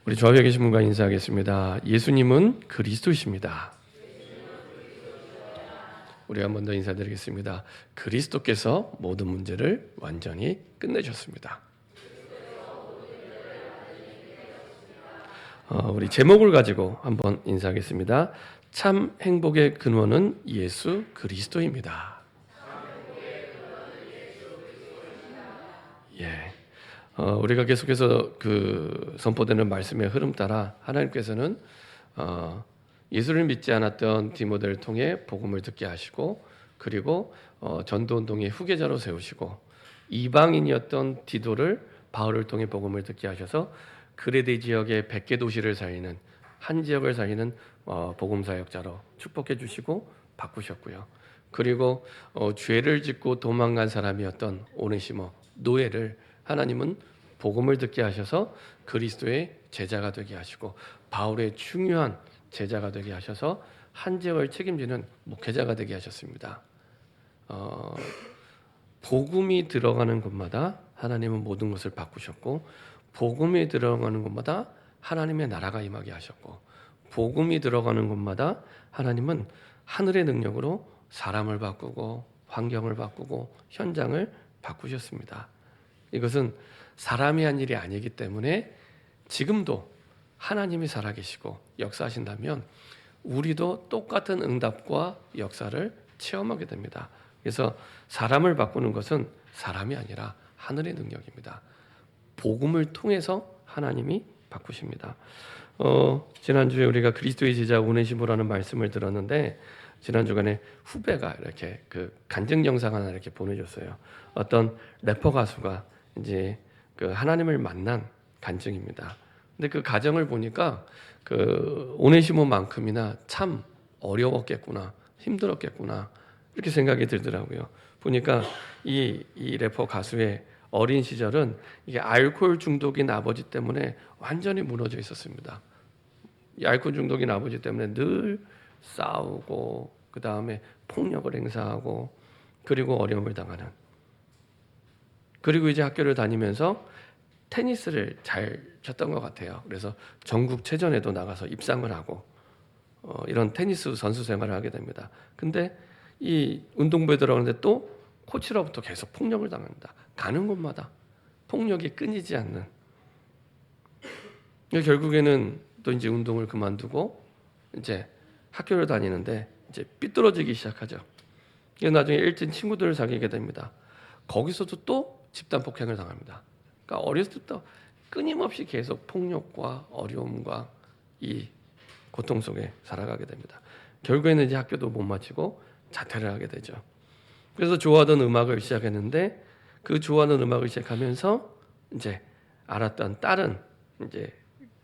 우리 주 앞에 계신 분과 인사하겠습니다. 예수님은 그리스도이십니다. 우리 한 번 더 인사드리겠습니다. 그리스도께서 모든 문제를 완전히 끝내셨습니다. 우리 제목을 가지고 한번 인사하겠습니다. 참 행복의 근원은 예수 그리스도입니다. 예. 우리가 계속해서 그 선포되는 말씀의 흐름 따라 하나님께서는 예수를 믿지 않았던 디모데를 통해 복음을 듣게 하시고, 그리고 전도운동의 후계자로 세우시고, 이방인이었던 디도를 바울을 통해 복음을 듣게 하셔서 그레데 지역의 100개 도시를 살리는, 한 지역을 살리는 복음 사역자로 축복해 주시고 바꾸셨고요. 그리고 죄를 짓고 도망간 사람이었던 오네시모 노예를 하나님은 복음을 듣게 하셔서 그리스도의 제자가 되게 하시고, 바울의 중요한 제자가 되게 하셔서 한 지역을 책임지는 목회자가 되게 하셨습니다. 복음이 들어가는 곳마다 하나님은 모든 것을 바꾸셨고, 복음이 들어가는 곳마다 하나님의 나라가 임하게 하셨고, 복음이 들어가는 곳마다 하나님은 하늘의 능력으로 사람을 바꾸고 환경을 바꾸고 현장을 바꾸셨습니다. 이것은 사람이 한 일이 아니기 때문에 지금도 하나님이 살아계시고 역사하신다면 우리도 똑같은 응답과 역사를 체험하게 됩니다. 그래서 사람을 바꾸는 것은 사람이 아니라 하늘의 능력입니다. 복음을 통해서 하나님이 바꾸십니다. 지난주에 우리가 그리스도의 제자 오네시모라는 말씀을 들었는데, 지난 주간에 후배가 이렇게 그 간증 영상 하나 이렇게 보내줬어요. 어떤 래퍼 가수가 이제 그 하나님을 만난 간증입니다. 근데 그 가정을 보니까 그 오네시모만큼이나 참 어려웠겠구나, 힘들었겠구나, 이렇게 생각이 들더라고요. 보니까 이 래퍼 가수의 어린 시절은 이게 알코올 중독인 아버지 때문에 완전히 무너져 있었습니다. 이 알코올 중독인 아버지 때문에 늘 싸우고, 그 다음에 폭력을 행사하고, 그리고 어려움을 당하는. 그리고 이제 학교를 다니면서 테니스를 잘 쳤던 것 같아요. 그래서 전국체전에도 나가서 입상을 하고 이런 테니스 선수 생활을 하게 됩니다. 근데 이 운동부에 들어가는데 또 코치로부터 계속 폭력을 당합니다. 가는 곳마다 폭력이 끊이지 않는. 결국에는 또 이제 운동을 그만두고 이제 학교를 다니는데 이제 삐뚤어지기 시작하죠. 나중에 일진 친구들을 사귀게 됩니다. 거기서도 또 집단 폭행을 당합니다. 그러니까 어렸을 때부터 끊임없이 계속 폭력과 어려움과 이 고통 속에 살아가게 됩니다. 결국에는 이제 학교도 못 마치고 자퇴를 하게 되죠. 그래서 좋아하던 음악을 시작했는데, 그 좋아하는 음악을 시작하면서 이제 알았던 다른 이제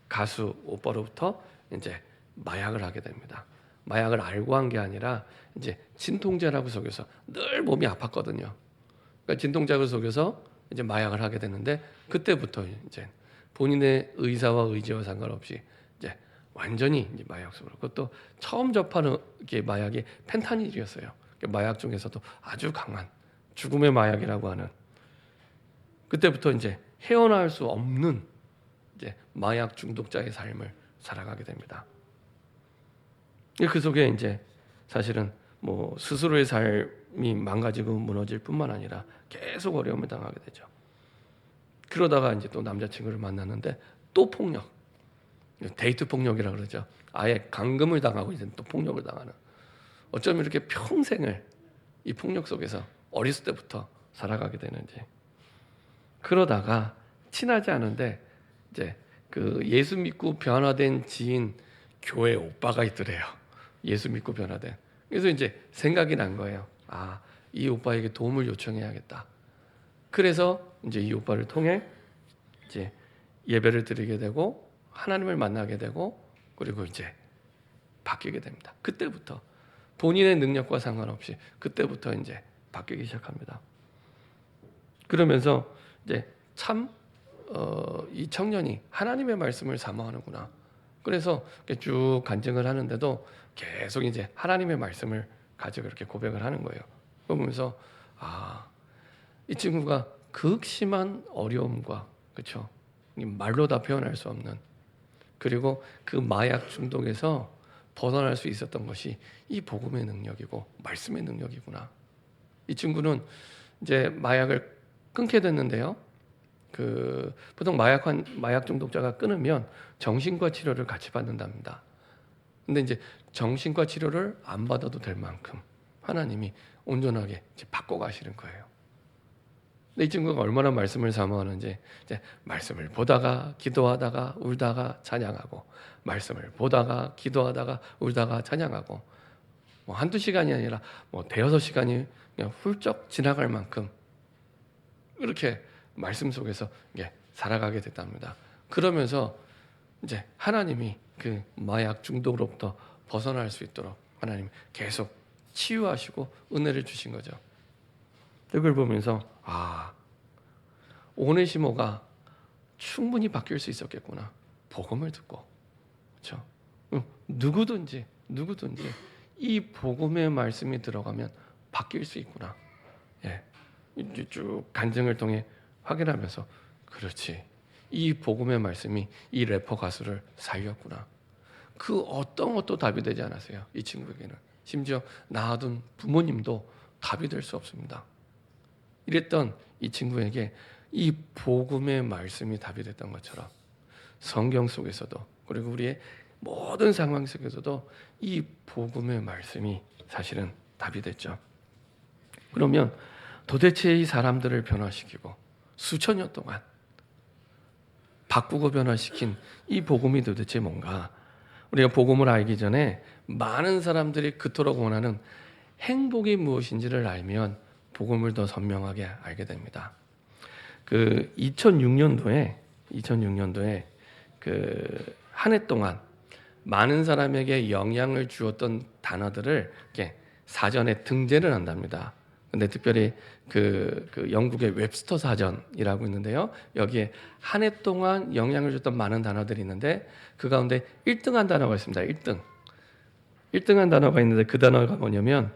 가수 오빠로부터 이제 마약을 하게 됩니다. 마약을 알고 한 게 아니라 이제 진통제라고 속여서 늘 몸이 아팠거든요. 그러니까 진통제를 속여서 이제 마약을 하게 되는데, 그때부터 이제 본인의 의사와 의지와 상관없이 이제 완전히 이제 마약 속으로. 그것도 처음 접하는 게 마약이 펜타닐이었어요. 마약 중에서도 아주 강한 죽음의 마약이라고 하는. 그때부터 이제 헤어나올 수 없는 이제 마약 중독자의 삶을 살아가게 됩니다. 그 속에 이제 사실은 뭐 스스로의 삶이 망가지고 무너질 뿐만 아니라 계속 어려움을 당하게 되죠. 그러다가 이제 또 남자친구를 만났는데 또 폭력, 데이트 폭력이라고 그러죠. 아예 감금을 당하고 이제 또 폭력을 당하는. 어쩌면 이렇게 평생을 이 폭력 속에서 어렸을 때부터 살아가게 되는지. 그러다가 친하지 않은데 이제 그 예수 믿고 변화된 지인 교회 오빠가 있더래요. 예수 믿고 변화된. 그래서 이제 생각이 난 거예요. 아, 이 오빠에게 도움을 요청해야겠다. 그래서 이제 이 오빠를 통해 이제 예배를 드리게 되고 하나님을 만나게 되고, 그리고 이제 바뀌게 됩니다. 그때부터 본인의 능력과 상관없이 그때부터 이제 바뀌기 시작합니다. 그러면서 이제 참 이 청년이 하나님의 말씀을 사모하는구나. 그래서 쭉 간증을 하는데도 계속 이제 하나님의 말씀을 가지고 이렇게 고백을 하는 거예요. 그러면서 이 친구가 극심한 어려움과, 그렇죠, 말로 다 표현할 수 없는 그리고 그 마약 중독에서 벗어날 수 있었던 것이 이 복음의 능력이고 말씀의 능력이구나. 이 친구는 이제 마약을 끊게 됐는데요. 보통 마약 중독자가 끊으면 정신과 치료를 같이 받는답니다. 근데 이제 정신과 치료를 안 받아도 될 만큼 하나님이 온전하게 이제 바꿔 가시는 거예요. 근데 이 친구가 얼마나 말씀을 사모하는지 이제 말씀을 보다가 기도하다가 울다가 찬양하고, 말씀을 보다가 기도하다가 울다가 찬양하고, 뭐 한두 시간이 아니라 뭐 대여섯 시간이 그냥 훌쩍 지나갈 만큼 이렇게 말씀 속에서 이게 살아가게 됐답니다. 그러면서 이제 하나님이 그 마약 중독으로부터 벗어날 수 있도록 하나님 계속 치유하시고 은혜를 주신 거죠. 이걸 보면서 오네시모가 충분히 바뀔 수 있었겠구나. 복음을 듣고, 그렇죠? 누구든지 이 복음의 말씀이 들어가면 바뀔 수 있구나. 예, 쭉 간증을 통해 확인하면서 그렇지, 이 복음의 말씀이 이 래퍼 가수를 살렸구나. 그 어떤 것도 답이 되지 않았어요. 이 친구에게는 심지어 낳아둔 부모님도 답이 될 수 없습니다. 이랬던 이 친구에게 이 복음의 말씀이 답이 됐던 것처럼 성경 속에서도, 그리고 우리의 모든 상황 속에서도 이 복음의 말씀이 사실은 답이 됐죠. 그러면 도대체 이 사람들을 변화시키고 수천 년 동안 바꾸고 변화시킨 이 복음이 도대체 뭔가? 우리가 복음을 알기 전에 많은 사람들이 그토록 원하는 행복이 무엇인지를 알면 복음을 더 선명하게 알게 됩니다. 2006년도에 한 해 동안 많은 사람에게 영향을 주었던 단어들을 이렇게 사전에 등재를 한답니다. 근데 특별히 그 영국의 웹스터 사전이라고 있는데요. 여기에 한 해 동안 영향을 줬던 많은 단어들이 있는데 그 가운데 1등한 단어가 있습니다. 1등한 단어가 있는데 그 단어가 뭐냐면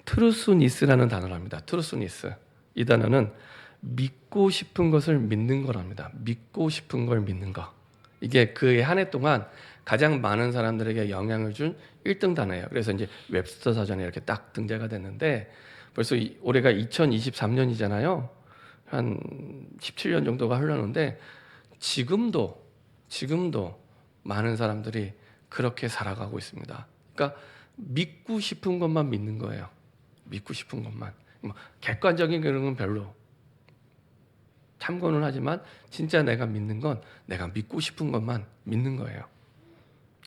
트루스니스라는 단어랍니다. 트루스니스. 이 단어는 믿고 싶은 것을 믿는 거랍니다. 믿고 싶은 걸 믿는 거. 이게 그 한 해 동안 가장 많은 사람들에게 영향을 준 1등 단어예요. 그래서 이제 웹스터 사전에 이렇게 딱 등재가 됐는데 벌써 올해가 2023년이잖아요. 한 17년 정도가 흘렀는데 지금도 많은 사람들이 그렇게 살아가고 있습니다. 그러니까 믿고 싶은 것만 믿는 거예요. 믿고 싶은 것만. 객관적인 그런 건 별로 참고는 하지만 진짜 내가 믿는 건 내가 믿고 싶은 것만 믿는 거예요.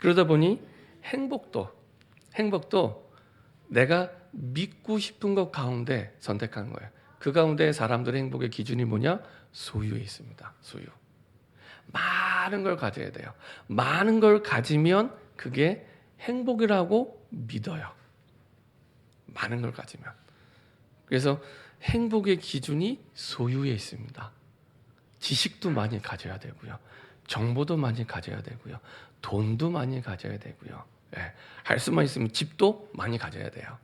그러다 보니 행복도 내가 믿고 싶은 것 가운데 선택하는 거예요. 그 가운데 사람들의 행복의 기준이 뭐냐? 소유에 있습니다. 소유. 많은 걸 가져야 돼요. 많은 걸 가지면 그게 행복이라고 믿어요. 많은 걸 가지면. 그래서 행복의 기준이 소유에 있습니다. 지식도 많이 가져야 되고요. 정보도 많이 가져야 되고요. 돈도 많이 가져야 되고요. 할 수만 있으면 집도 많이 가져야 돼요.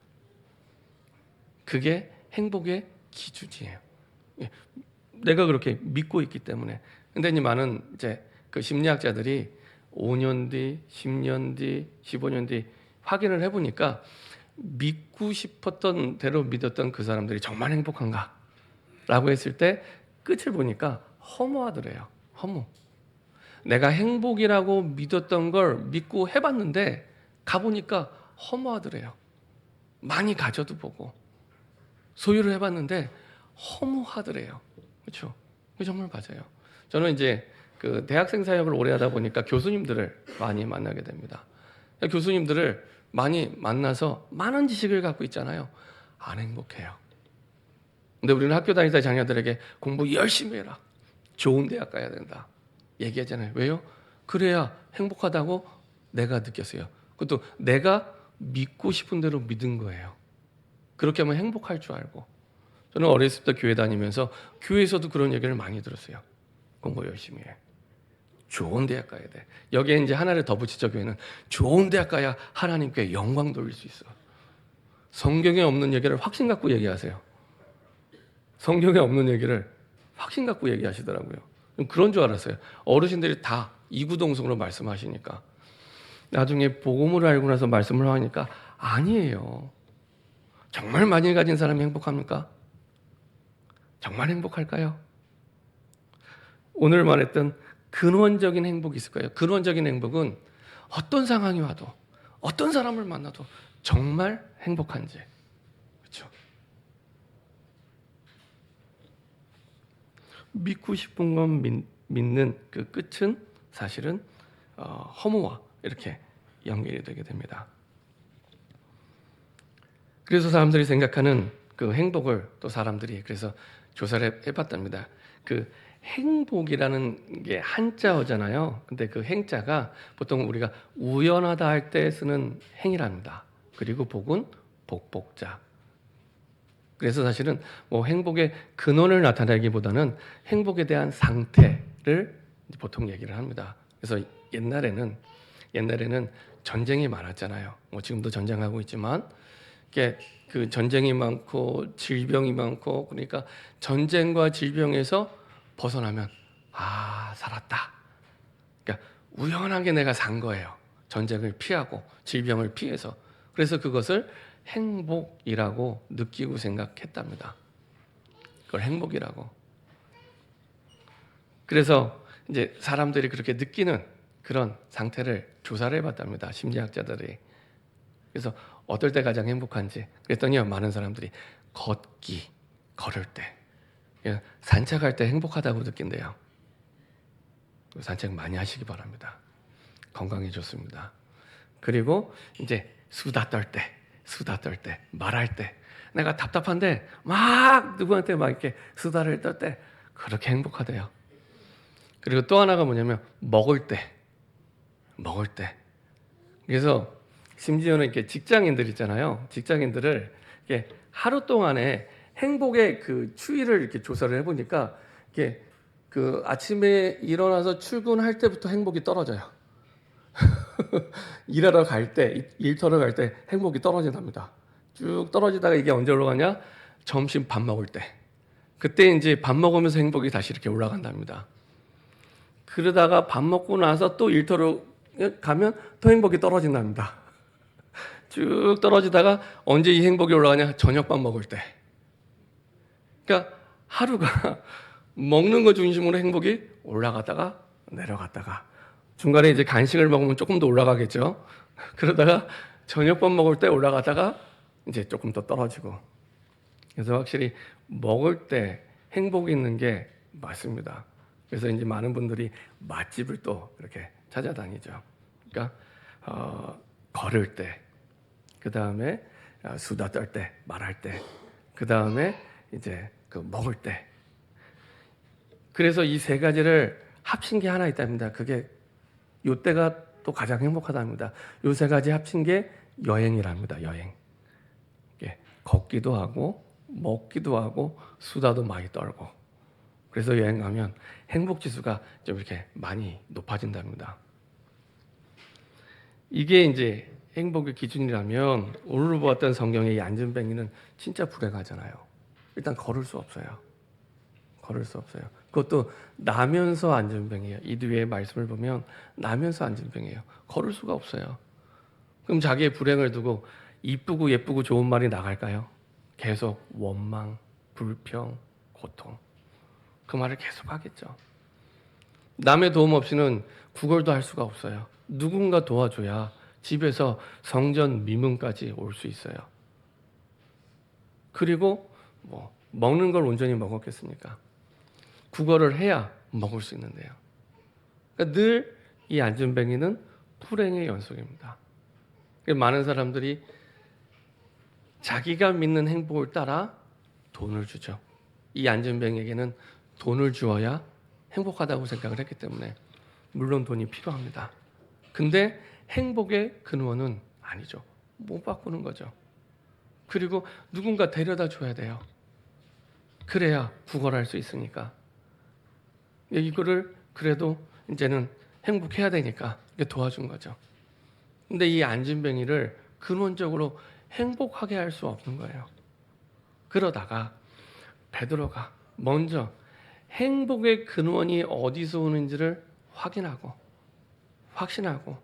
그게 행복의 기준이에요. 내가 그렇게 믿고 있기 때문에. 근데 이제 많은 그 심리학자들이 5년 뒤, 10년 뒤, 15년 뒤 확인을 해보니까 믿고 싶었던 대로 믿었던 그 사람들이 정말 행복한가? 라고 했을 때 끝을 보니까 허무하더래요. 허무. 내가 행복이라고 믿었던 걸 믿고 해봤는데 가보니까 허무하더래요. 많이 가져도 보고 소유를 해봤는데 허무하더래요. 그렇죠? 정말 맞아요. 저는 이제 그 대학생 사역을 오래 하다 보니까 교수님들을 많이 만나게 됩니다. 교수님들을 많이 만나서 많은 지식을 갖고 있잖아요. 안 행복해요. 근데 우리는 학교 다닐 때 자녀들에게 공부 열심히 해라. 좋은 대학 가야 된다. 얘기하잖아요. 왜요? 그래야 행복하다고 내가 느꼈어요. 그것도 내가 믿고 싶은 대로 믿은 거예요. 그렇게 하면 행복할 줄 알고. 저는 어렸을 때 교회 다니면서 교회에서도 그런 얘기를 많이 들었어요. 공부 열심히 해. 좋은 대학 가야 돼. 여기에 이제 하나를 더 붙이죠. 교회는 좋은 대학 가야 하나님께 영광 돌릴 수 있어. 성경에 없는 얘기를 확신 갖고 얘기하세요. 성경에 없는 얘기를 확신 갖고 얘기하시더라고요. 그런 줄 알았어요. 어르신들이 다 이구동성으로 말씀하시니까. 나중에 복음을 알고 나서 말씀을 하니까 아니에요. 정말 많이 가진 사람이 행복합니까? 정말 행복할까요? 오늘 말했던 근원적인 행복이 있을 거예요. 근원적인 행복은 어떤 상황이 와도 어떤 사람을 만나도 정말 행복한지. 그렇죠? 믿고 싶은 건 믿는 그 끝은 사실은 허무와 이렇게 연결이 되게 됩니다. 그래서 사람들이 생각하는 그 행복을 또 사람들이 그래서 조사를 해봤답니다. 그 행복이라는 게 한자어잖아요. 근데 그 행자가 보통 우리가 우연하다 할 때 쓰는 행이랍니다. 그리고 복은 복복자. 그래서 사실은 뭐 행복의 근원을 나타내기보다는 행복에 대한 상태를 보통 얘기를 합니다. 그래서 옛날에는 전쟁이 많았잖아요. 뭐 지금도 전쟁하고 있지만 이게 그 전쟁이 많고 질병이 많고 그러니까 전쟁과 질병에서 벗어나면 살았다. 그러니까 우연하게 내가 산 거예요. 전쟁을 피하고 질병을 피해서. 그래서 그것을 행복이라고 느끼고 생각했답니다. 그걸 행복이라고. 그래서 이제 사람들이 그렇게 느끼는 그런 상태를 조사를 해봤답니다. 심리학자들이. 그래서 어떨 때 가장 행복한지 그랬더니요, 많은 사람들이 걸을 때, 산책할 때 행복하다고 느낀대요. 산책 많이 하시기 바랍니다. 건강에 좋습니다. 그리고 이제 수다 떨 때, 말할 때, 내가 답답한데 막 누구한테 막 이렇게 수다를 떨 때 그렇게 행복하대요. 그리고 또 하나가 뭐냐면 먹을 때. 그래서 심지어는 이렇게 직장인들 있잖아요. 직장인들을 이렇게 하루 동안에 행복의 그 추이를 이렇게 조사를 해보니까 이게 그 아침에 일어나서 출근할 때부터 행복이 떨어져요. 일하러 갈 때, 일터로 갈 때 행복이 떨어진답니다. 쭉 떨어지다가 이게 언제 올라가냐? 점심 밥 먹을 때. 그때 이제 밥 먹으면서 행복이 다시 이렇게 올라간답니다. 그러다가 밥 먹고 나서 또 일터로 가면 또 행복이 떨어진답니다. 쭉 떨어지다가 언제 이 행복이 올라가냐? 저녁밥 먹을 때. 그러니까 하루가 먹는 거 중심으로 행복이 올라갔다가 내려갔다가 중간에 이제 간식을 먹으면 조금 더 올라가겠죠. 그러다가 저녁밥 먹을 때 올라가다가 이제 조금 더 떨어지고. 그래서 확실히 먹을 때 행복이 있는 게 맞습니다. 그래서 이제 많은 분들이 맛집을 또 이렇게 찾아다니죠. 그러니까 걸을 때, 그 다음에 수다 떨 때, 말할 때, 그 다음에 이제 그 먹을 때. 그래서 이 세 가지를 합친 게 하나 있답니다. 그게 요때가 또 가장 행복하답니다. 요 세 가지 합친 게 여행이랍니다. 여행. 걷기도 하고 먹기도 하고 수다도 많이 떨고. 그래서 여행 가면 행복 지수가 좀 이렇게 많이 높아진답니다. 이게 이제 행복의 기준이라면 오늘 보았던 성경의 이 안전뱅이는 진짜 불행하잖아요. 일단 걸을 수 없어요. 그것도 나면서 안전뱅이에요. 이 뒤에 말씀을 보면 나면서 안전뱅이에요. 걸을 수가 없어요. 그럼 자기의 불행을 두고 이쁘고 예쁘고 좋은 말이 나갈까요? 계속 원망, 불평, 고통. 그 말을 계속 하겠죠. 남의 도움 없이는 구걸도 할 수가 없어요. 누군가 도와줘야 집에서 성전 미문까지 올 수 있어요. 그리고 뭐 먹는 걸 온전히 먹었겠습니까? 구걸을 해야 먹을 수 있는데요. 그러니까 늘 이 안전뱅이는 불행의 연속입니다. 많은 사람들이 자기가 믿는 행복을 따라 돈을 주죠. 이 안전뱅이에게는 돈을 주어야 행복하다고 생각을 했기 때문에 물론 돈이 필요합니다. 근데 행복의 근원은 아니죠. 못 바꾸는 거죠. 그리고 누군가 데려다 줘야 돼요. 그래야 구걸할 수 있으니까. 이거를 그래도 이제는 행복해야 되니까 도와준 거죠. 근데 이 안전뱅이를 근원적으로 행복하게 할 수 없는 거예요. 그러다가 베드로가 먼저 행복의 근원이 어디서 오는지를 확인하고 확신하고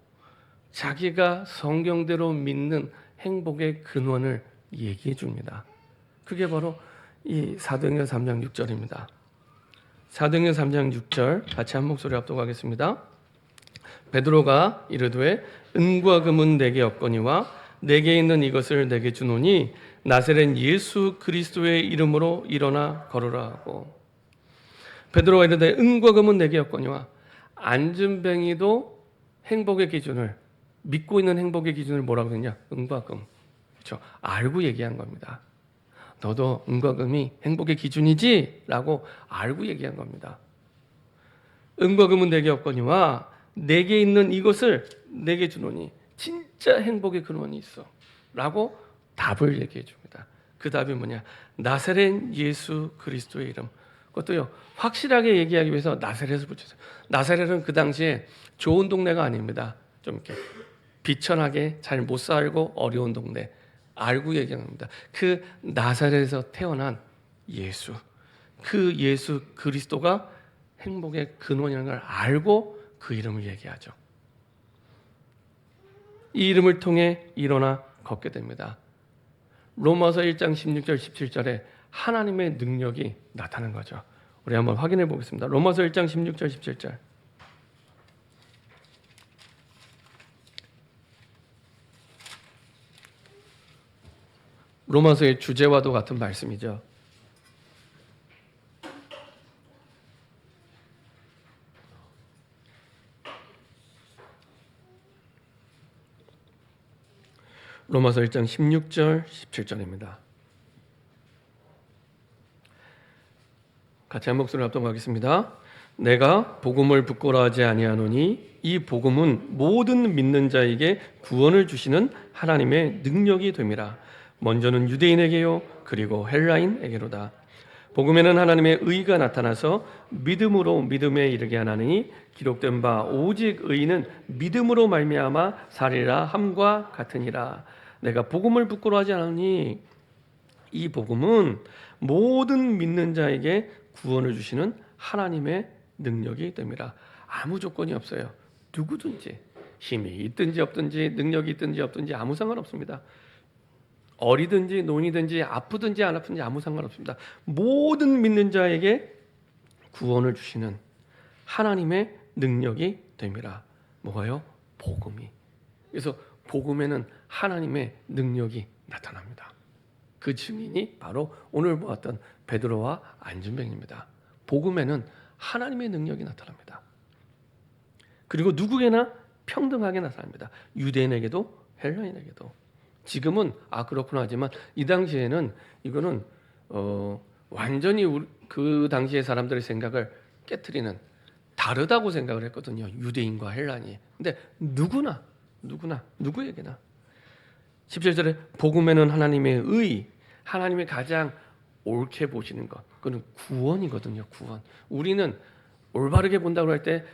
자기가 성경대로 믿는 행복의 근원을 얘기해 줍니다. 그게 바로 이 사도행전 3장 6절입니다. 사도행전 3장 6절 같이 한 목소리 합독하겠습니다. 베드로가 이르되 은과 금은 내게 없거니와 내게 있는 이것을 내게 주노니 나사렛 예수 그리스도의 이름으로 일어나 걸으라 하고, 베드로가 이르되 은과 금은 내게 없거니와, 안진뱅이도 행복의 기준을, 믿고 있는 행복의 기준을 뭐라고 했냐? 은과 금. 그렇죠? 알고 얘기한 겁니다. 너도 은과 금이 행복의 기준이지? 라고 알고 얘기한 겁니다. 은과 금은 내게 없거니와 내게 있는 이것을 내게 주노니, 진짜 행복의 근원이 있어 라고 답을 얘기해 줍니다. 그 답이 뭐냐? 나사렛 예수 그리스도의 이름. 그것도요, 확실하게 얘기하기 위해서 나사렛을 붙였어요. 나사렛은 그 당시에 좋은 동네가 아닙니다. 좀 이렇게 비천하게 잘 못 살고 어려운 동네. 알고 얘기합니다. 그 나사렛에서 태어난 예수, 그 예수 그리스도가 행복의 근원이라는 걸 알고 그 이름을 얘기하죠. 이 이름을 통해 일어나 걷게 됩니다. 로마서 1장 16절 17절에 하나님의 능력이 나타난 거죠. 우리 한번 확인해 보겠습니다. 로마서 1장 16절 17절. 로마서의 주제와도 같은 말씀이죠. 로마서 1장 16절 17절입니다. 같이 한 목소리로 합독하겠습니다. 내가 복음을 부끄러워하지 아니하노니 이 복음은 모든 믿는 자에게 구원을 주시는 하나님의 능력이 됨이라. 먼저는 유대인에게요 그리고 헬라인에게로다. 복음에는 하나님의 의가 나타나서 믿음으로 믿음에 이르게 하나니 기록된 바 오직 의인은 믿음으로 말미암아 살리라 함과 같으니라. 내가 복음을 부끄러워하지 않으니 이 복음은 모든 믿는 자에게 구원을 주시는 하나님의 능력이 됨이라. 아무 조건이 없어요. 누구든지 힘이 있든지 없든지 능력이 있든지 없든지 아무 상관없습니다. 어리든지 노인이든지 아프든지 안 아픈지 아무 상관없습니다. 모든 믿는 자에게 구원을 주시는 하나님의 능력이 됨이라. 뭐가요? 복음이. 그래서 복음에는 하나님의 능력이 나타납니다. 그 증인이 바로 오늘 보았던 베드로와 안진뱅입니다. 복음에는 하나님의 능력이 나타납니다. 그리고 누구에게나 평등하게 나타납니다. 유대인에게도 헬라인에게도. 지금은 그렇구나 하지만 이 당시에는 이거는 완전히 그 당시의 사람들의 생각을 깨트리는, 다르다고 생각을 했거든요. 유대인과 헬라인이. 근데 누구에게나 17절에 복음에는 하나님의 의, 하나님의 가장 옳게 보시는 것, 그건 구원이거든요. 구원. 우리는 올바르게 본다고 할 때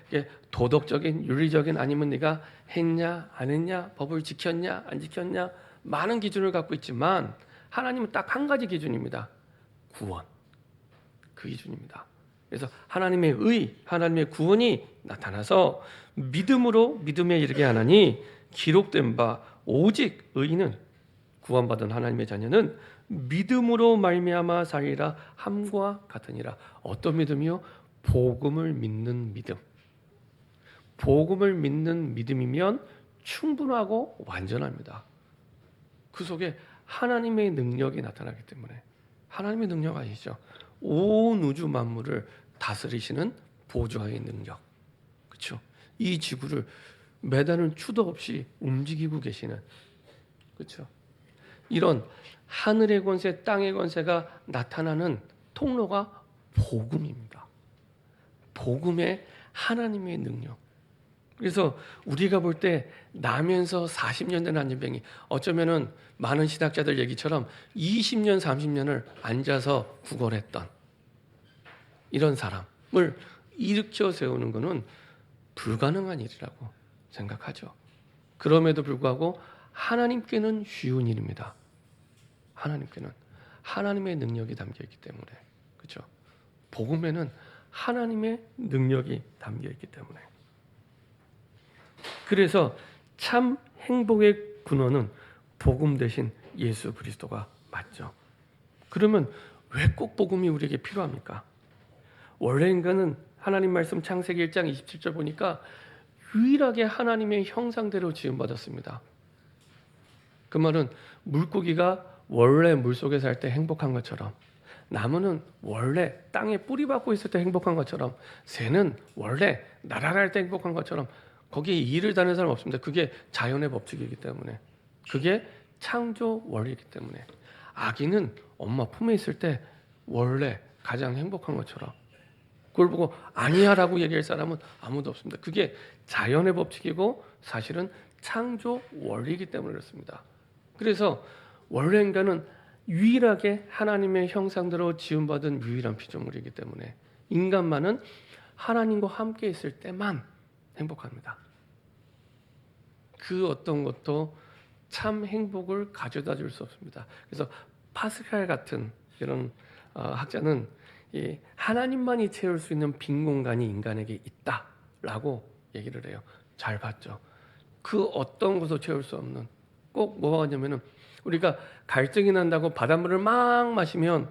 도덕적인, 윤리적인, 아니면 네가 했냐 안 했냐, 법을 지켰냐 안 지켰냐, 많은 기준을 갖고 있지만 하나님은 딱 한 가지 기준입니다. 구원. 그 기준입니다. 그래서 하나님의 의, 하나님의 구원이 나타나서 믿음으로 믿음에 이르게 하나니 기록된 바 오직 의인은, 구원받은 하나님의 자녀는 믿음으로 말미암아 살리라 함과 같으니라. 어떤 믿음이요? 복음을 믿는 믿음. 복음을 믿는 믿음이면 충분하고 완전합니다. 그 속에 하나님의 능력이 나타나기 때문에. 하나님의 능력 아시죠? 온 우주 만물을 다스리시는 보좌의 능력. 그렇죠? 이 지구를 매다는 추도 없이 움직이고 계시는, 그렇죠? 이런 하늘의 권세, 땅의 권세가 나타나는 통로가 복음입니다. 복음의 하나님의 능력. 그래서 우리가 볼 때 나면서 40년 된 안진뱅이, 어쩌면은 많은 신학자들 얘기처럼 20년, 30년을 앉아서 구걸했던 이런 사람을 일으켜 세우는 것은 불가능한 일이라고 생각하죠. 그럼에도 불구하고 하나님께는 쉬운 일입니다. 하나님께는 하나님의 능력이 담겨 있기 때문에. 그렇죠? 복음에는 하나님의 능력이 담겨 있기 때문에. 그래서 참 행복의 근원은 복음 대신 예수 그리스도가 맞죠. 그러면 왜 꼭 복음이 우리에게 필요합니까? 원래 인간은 하나님 말씀 창세기 1장 27절 보니까 유일하게 하나님의 형상대로 지음받았습니다. 그 말은 물고기가 원래 물속에 살 때 행복한 것처럼, 나무는 원래 땅에 뿌리 박고 있을 때 행복한 것처럼, 새는 원래 날아갈 때 행복한 것처럼 거기에 이를 다는 사람 없습니다. 그게 자연의 법칙이기 때문에, 그게 창조 원리이기 때문에. 아기는 엄마 품에 있을 때 원래 가장 행복한 것처럼, 그걸 보고 아니야라고 얘기할 사람은 아무도 없습니다. 그게 자연의 법칙이고 사실은 창조 원리이기 때문에 그렇습니다. 그래서 원래 인간은 유일하게 하나님의 형상대로 지음받은 유일한 피조물이기 때문에 인간만은 하나님과 함께 있을 때만 행복합니다. 그 어떤 것도 참 행복을 가져다 줄 수 없습니다. 그래서 파스칼 같은 이런 학자는 이 하나님만이 채울 수 있는 빈 공간이 인간에게 있다라고 얘기를 해요. 잘 봤죠. 그 어떤 것도 채울 수 없는, 꼭 뭐가 하냐면은 우리가 갈증이 난다고 바닷물을 막 마시면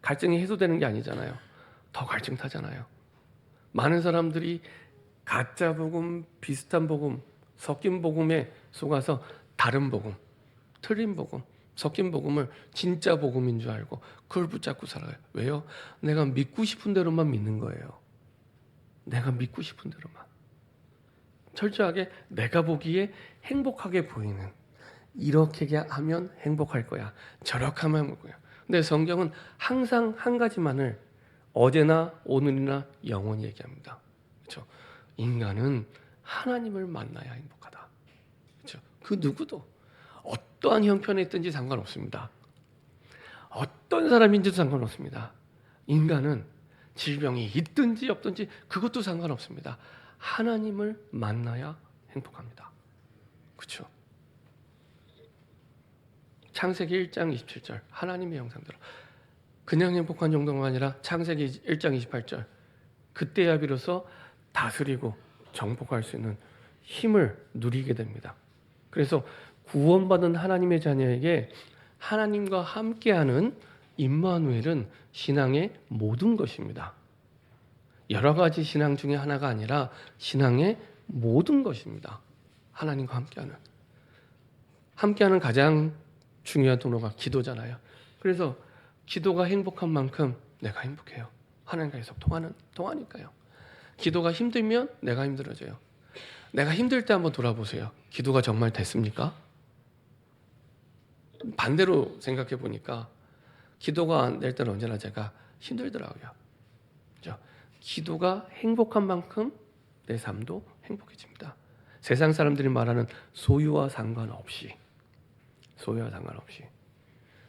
갈증이 해소되는 게 아니잖아요. 더 갈증 타잖아요. 많은 사람들이 가짜 복음, 비슷한 복음, 섞인 복음에 속아서 다른 복음, 틀린 복음, 섞인 복음을 진짜 복음인 줄 알고 그걸 붙잡고 살아요. 왜요? 내가 믿고 싶은 대로만 믿는 거예요. 내가 믿고 싶은 대로만. 철저하게 내가 보기에 행복하게 보이는, 이렇게 하면 행복할 거야, 저렇게 하면 행복할 거야. 근데 성경은 항상 한 가지만을 어제나 오늘이나 영원히 얘기합니다. 그렇죠? 인간은 하나님을 만나야 행복하다. 그렇죠? 그 누구도 어떠한 형편에 있든지 상관없습니다. 어떤 사람인지도 상관없습니다. 인간은 질병이 있든지 없든지 그것도 상관없습니다. 하나님을 만나야 행복합니다. 그렇죠? 창세기 1장 27절 하나님의 형상대로, 그냥 행복한 정도가 아니라 창세기 1장 28절 그때야 비로소 다스리고 정복할 수 있는 힘을 누리게 됩니다. 그래서 구원받은 하나님의 자녀에게 하나님과 함께하는 임마누엘은 신앙의 모든 것입니다. 여러 가지 신앙 중에 하나가 아니라 신앙의 모든 것입니다. 하나님과 함께하는 가장 중요한 도로가 기도잖아요. 그래서 기도가 행복한 만큼 내가 행복해요. 하나님과 계속 통하니까요. 기도가 힘들면 내가 힘들어져요. 내가 힘들 때 한번 돌아보세요. 기도가 정말 됐습니까? 반대로 생각해 보니까 기도가 안 될 때는 언제나 제가 힘들더라고요. 그렇죠? 기도가 행복한 만큼 내 삶도 행복해집니다. 세상 사람들이 말하는 소유와 상관없이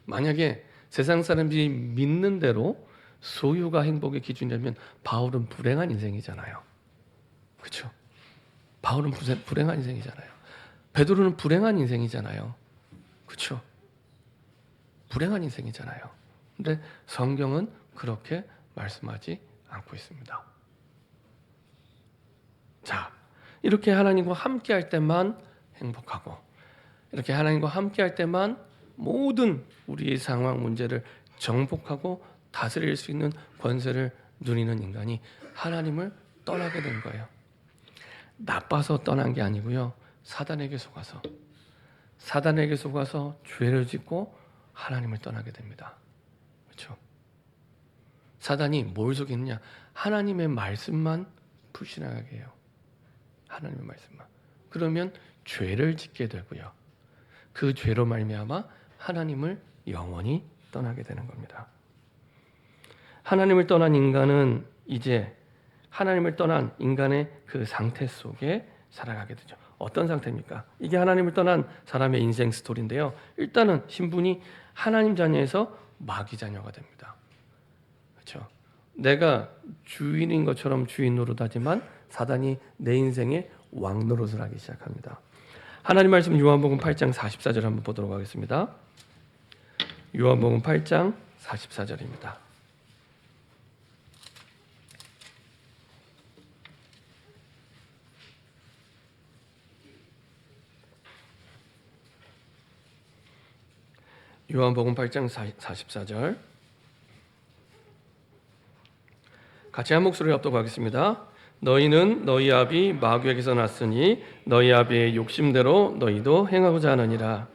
만약에 세상 사람들이 믿는 대로 소유가 행복의 기준이라면 바울은 불행한 인생이잖아요. 그렇죠? 바울은 불행한 인생이잖아요. 베드로는 불행한 인생이잖아요. 그렇죠? 불행한 인생이잖아요. 근데 성경은 그렇게 말씀하지 않고 있습니다. 자, 이렇게 하나님과 함께 할 때만 행복하고, 이렇게 하나님과 함께 할 때만 모든 우리의 상황 문제를 정복하고 다스릴 수 있는 권세를 누리는 인간이 하나님을 떠나게 된 거예요. 나빠서 떠난 게 아니고요. 사단에게 속아서 죄를 짓고 하나님을 떠나게 됩니다. 그렇죠? 사단이 뭘 속이느냐? 하나님의 말씀만 불신하게 해요. 하나님의 말씀만. 그러면 죄를 짓게 되고요. 그 죄로 말미암아 하나님을 영원히 떠나게 되는 겁니다. 하나님을 떠난 인간은 이제 하나님을 떠난 인간의 그 상태 속에 살아가게 되죠. 어떤 상태입니까? 이게 하나님을 떠난 사람의 인생 스토리인데요. 일단은 신분이 하나님 자녀에서 마귀 자녀가 됩니다. 그렇죠? 내가 주인인 것처럼 주인 노릇하지만 사단이 내 인생에 왕 노릇을 하기 시작합니다. 하나님 말씀 요한복음 8장 44절 한번 보도록 하겠습니다. 요한복음 8장 44절입니다. 요한복음 8장 44절 같이 한 목소리로 합독하겠습니다. 너희는 너희 아비 마귀에게서 났으니 너희 아비의 욕심대로 너희도 행하고자 하느니라.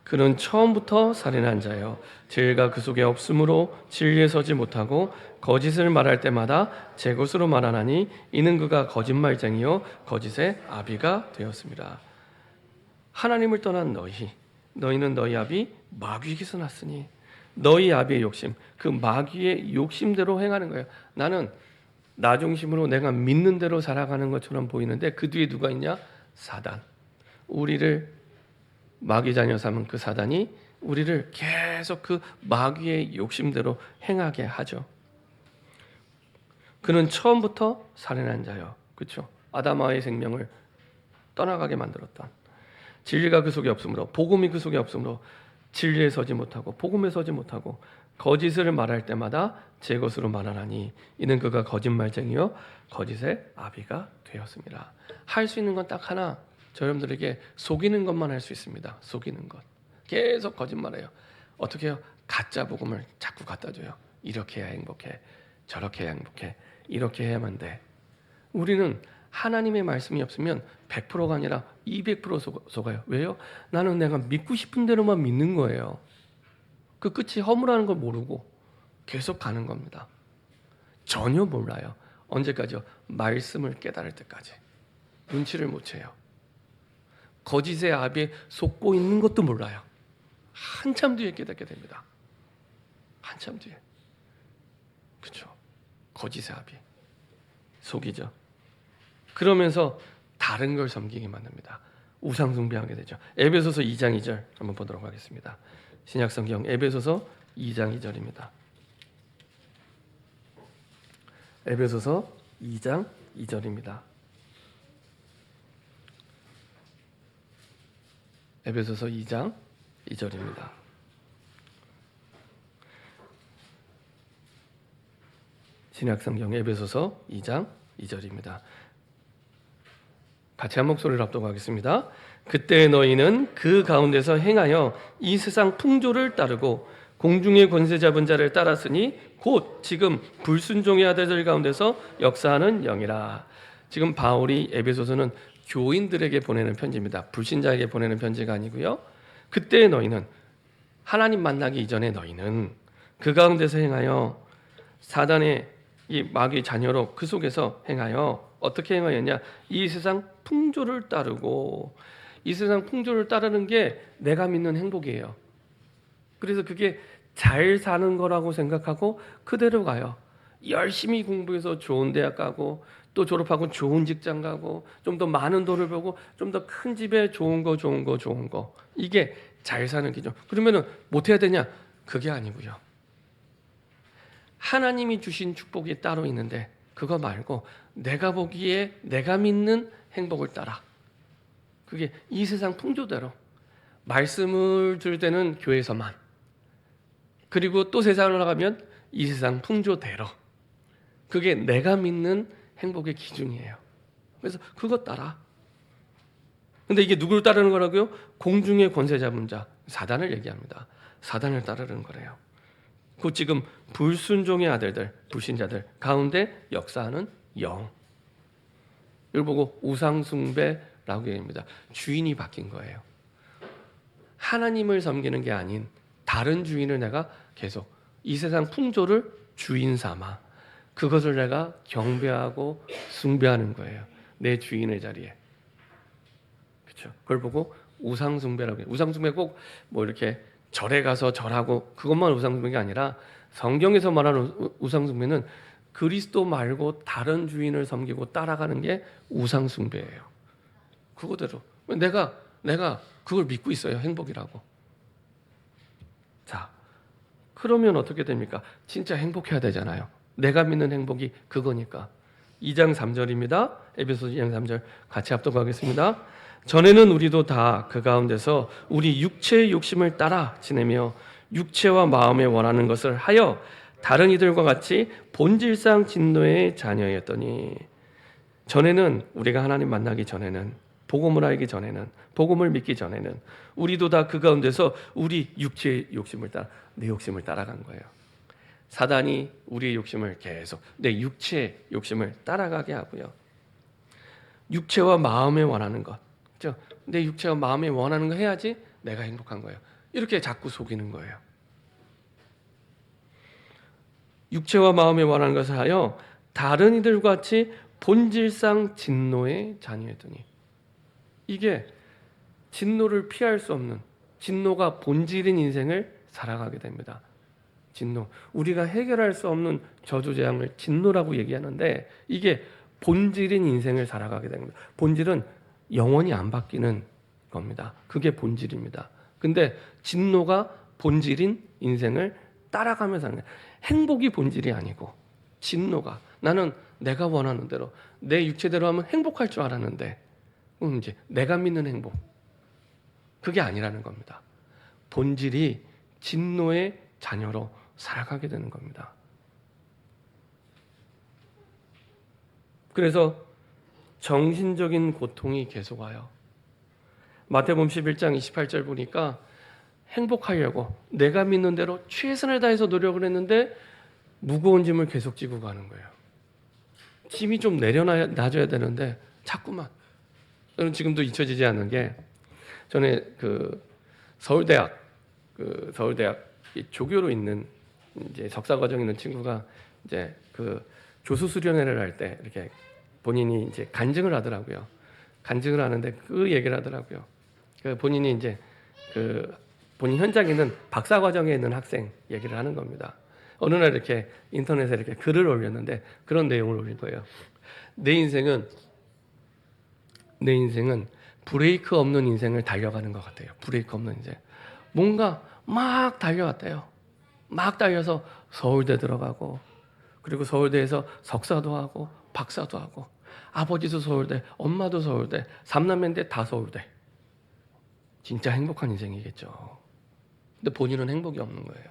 그는 처음부터 살인한 자요 진리가 그 속에 없으므로 진리에 서지 못하고 거짓을 말할 때마다 제 것으로 말하나니 이는 그가 거짓말쟁이요 거짓의 아비가 되었습니다. 하나님을 떠난 너희는 너희 아비 마귀에게서 났으니 너희 아비의 욕심, 그 마귀의 욕심대로 행하는 거예요. 나는 나 중심으로 내가 믿는 대로 살아가는 것처럼 보이는데 그 뒤에 누가 있냐? 사단. 우리를 마귀 자녀 삼은 그 사단이 우리를 계속 그 마귀의 욕심대로 행하게 하죠. 그는 처음부터 살인한 자요. 그렇죠? 아담아의 생명을 떠나가게 만들었던 진리가 그 속에 없으므로 복음이 그 속에 없으므로 진리에 서지 못하고 복음에 서지 못하고 거짓을 말할 때마다 제 것으로 말하나니 이는 그가 거짓말쟁이요 거짓의 아비가 되었습니다. 할 수 있는 건 딱 하나, 저 여러분들에게 속이는 것만 할 수 있습니다. 속이는 것. 계속 거짓말해요. 어떻게 해요? 가짜 복음을 자꾸 갖다 줘요. 이렇게 해야 행복해. 저렇게 해야 행복해. 이렇게 해야만 돼. 우리는 하나님의 말씀이 없으면 100%가 아니라 200% 속아요. 왜요? 나는 내가 믿고 싶은 대로만 믿는 거예요. 그 끝이 허무라는 걸 모르고 계속 가는 겁니다. 전혀 몰라요. 언제까지요? 말씀을 깨달을 때까지. 눈치를 못 채요. 거짓의 아비에 속고 있는 것도 몰라요. 한참 뒤에 깨닫게 됩니다. 한참 뒤에. 그렇죠? 거짓의 아비. 속이죠. 그러면서 다른 걸 섬기게 만듭니다. 우상 숭배하게 되죠. 에베소서 2장 2절 한번 보도록 하겠습니다. 신약성경 에베소서 2장 2절입니다. 에베소서 2장 2절입니다. 에베소서 2장 2절입니다. 신약성경 에베소서 2장 2절입니다. 같이 한 목소리를 합독하겠습니다. 그때 너희는 그 가운데서 행하여 이 세상 풍조를 따르고 공중의 권세 잡은 자를 따랐으니 곧 지금 불순종의 아들들 가운데서 역사하는 영이라. 지금 바울이 에베소서는 교인들에게 보내는 편지입니다. 불신자에게 보내는 편지가 아니고요. 그때 너희는 하나님 만나기 이전에 너희는 그 가운데서 행하여 사단의 이 마귀 자녀로 그 속에서 행하여 어떻게 행하였냐? 이 세상 풍조를 따르고 이 세상 풍조를 따르는 게 내가 믿는 행복이에요. 그래서 그게 잘 사는 거라고 생각하고 그대로 가요. 열심히 공부해서 좋은 대학 가고 또 졸업하고 좋은 직장 가고 좀 더 많은 돈을 벌고 좀 더 큰 집에 좋은 거 이게 잘 사는 기준. 그러면은 못 해야 되냐? 그게 아니고요. 하나님이 주신 축복이 따로 있는데 그거 말고 내가 보기에 내가 믿는 행복을 따라. 그게 이 세상 풍조대로 말씀을 들을 때는 교회에서만, 그리고 또 세상을 나가면 이 세상 풍조대로. 그게 내가 믿는 행복의 기준이에요. 그래서 그거 따라. 근데 이게 누구를 따르는 거라고요? 공중의 권세 잡은 자, 사단을 얘기합니다. 사단을 따르는 거래요. 그 지금 불순종의 아들들, 불신자들 가운데 역사하는 영. 이걸 보고 우상숭배라고 얘기합니다. 주인이 바뀐 거예요. 하나님을 섬기는 게 아닌 다른 주인을 내가 계속 이 세상 풍조를 주인 삼아 그것을 내가 경배하고 숭배하는 거예요. 내 주인의 자리에. 그렇죠? 그걸 보고 우상숭배라고 해요. 우상숭배 꼭 뭐 이렇게 절에 가서 절하고 그것만 우상숭배가 아니라 성경에서 말하는 우상숭배는 그리스도 말고 다른 주인을 섬기고 따라가는 게 우상숭배예요. 그거대로 내가 그걸 믿고 있어요. 행복이라고. 자, 그러면 어떻게 됩니까? 진짜 행복해야 되잖아요. 내가 믿는 행복이 그거니까. 2장 3절입니다. 에베소서 2장 3절 같이 합독하겠습니다. 전에는 우리도 다 그 가운데서 우리 육체의 욕심을 따라 지내며 육체와 마음에 원하는 것을 하여 다른 이들과 같이 본질상 진노의 자녀였더니, 전에는 우리가 하나님 만나기 전에는 복음을 알기 전에는, 복음을 믿기 전에는 우리도 다 그 가운데서 우리 육체의 욕심을 따라, 내 욕심을 따라간 거예요. 사단이 우리의 욕심을 계속 내 육체의 욕심을 따라가게 하고요. 육체와 마음에 원하는 것, 그렇죠? 내 육체와 마음에 원하는 거 해야지 내가 행복한 거예요. 이렇게 자꾸 속이는 거예요. 육체와 마음에 원하는 것을 하여 다른 이들과 같이 본질상 진노의 자녀였더니, 이게 진노를 피할 수 없는, 진노가 본질인 인생을 살아가게 됩니다. 진노, 우리가 해결할 수 없는 저주재앙을 진노라고 얘기하는데 이게 본질인 인생을 살아가게 됩니다. 본질은 영원히 안 바뀌는 겁니다. 그게 본질입니다. 근데 진노가 본질인 인생을 따라가면서 하는 거예요. 행복이 본질이 아니고 진노가, 나는 내가 원하는 대로 내 육체대로 하면 행복할 줄 알았는데 이제 내가 믿는 행복, 그게 아니라는 겁니다. 본질이 진노의 자녀로 살아가게 되는 겁니다. 그래서 정신적인 고통이 계속 와요. 마태복음 11장 28절 보니까 행복하려고 내가 믿는 대로 최선을 다해서 노력을 했는데 무거운 짐을 계속 지고 가는 거예요. 짐이 좀 내려놔줘야 되는데 자꾸만. 저는 지금도 잊혀지지 않는 게, 전에 서울대학 조교로 있는 이제 석사 과정에 있는 친구가 이제 교수 수련회를 할 때 이렇게 본인이 이제 간증을 하더라고요. 간증을 하는데 그 얘기를 하더라고요. 본인이 이제 본인 현장에 있는 박사 과정에 있는 학생 얘기를 하는 겁니다. 어느 날 이렇게 인터넷에 이렇게 글을 올렸는데 그런 내용을 올린 거예요. 내 인생은 브레이크 없는 인생을 달려가는 것 같아요. 브레이크 없는 인생. 뭔가 막 달려왔대요. 막 달려서 서울대 들어가고, 그리고 서울대에서 석사도 하고 박사도 하고, 아버지도 서울대, 엄마도 서울대, 삼남매인데 다 서울대. 진짜 행복한 인생이겠죠. 근데 본인은 행복이 없는 거예요.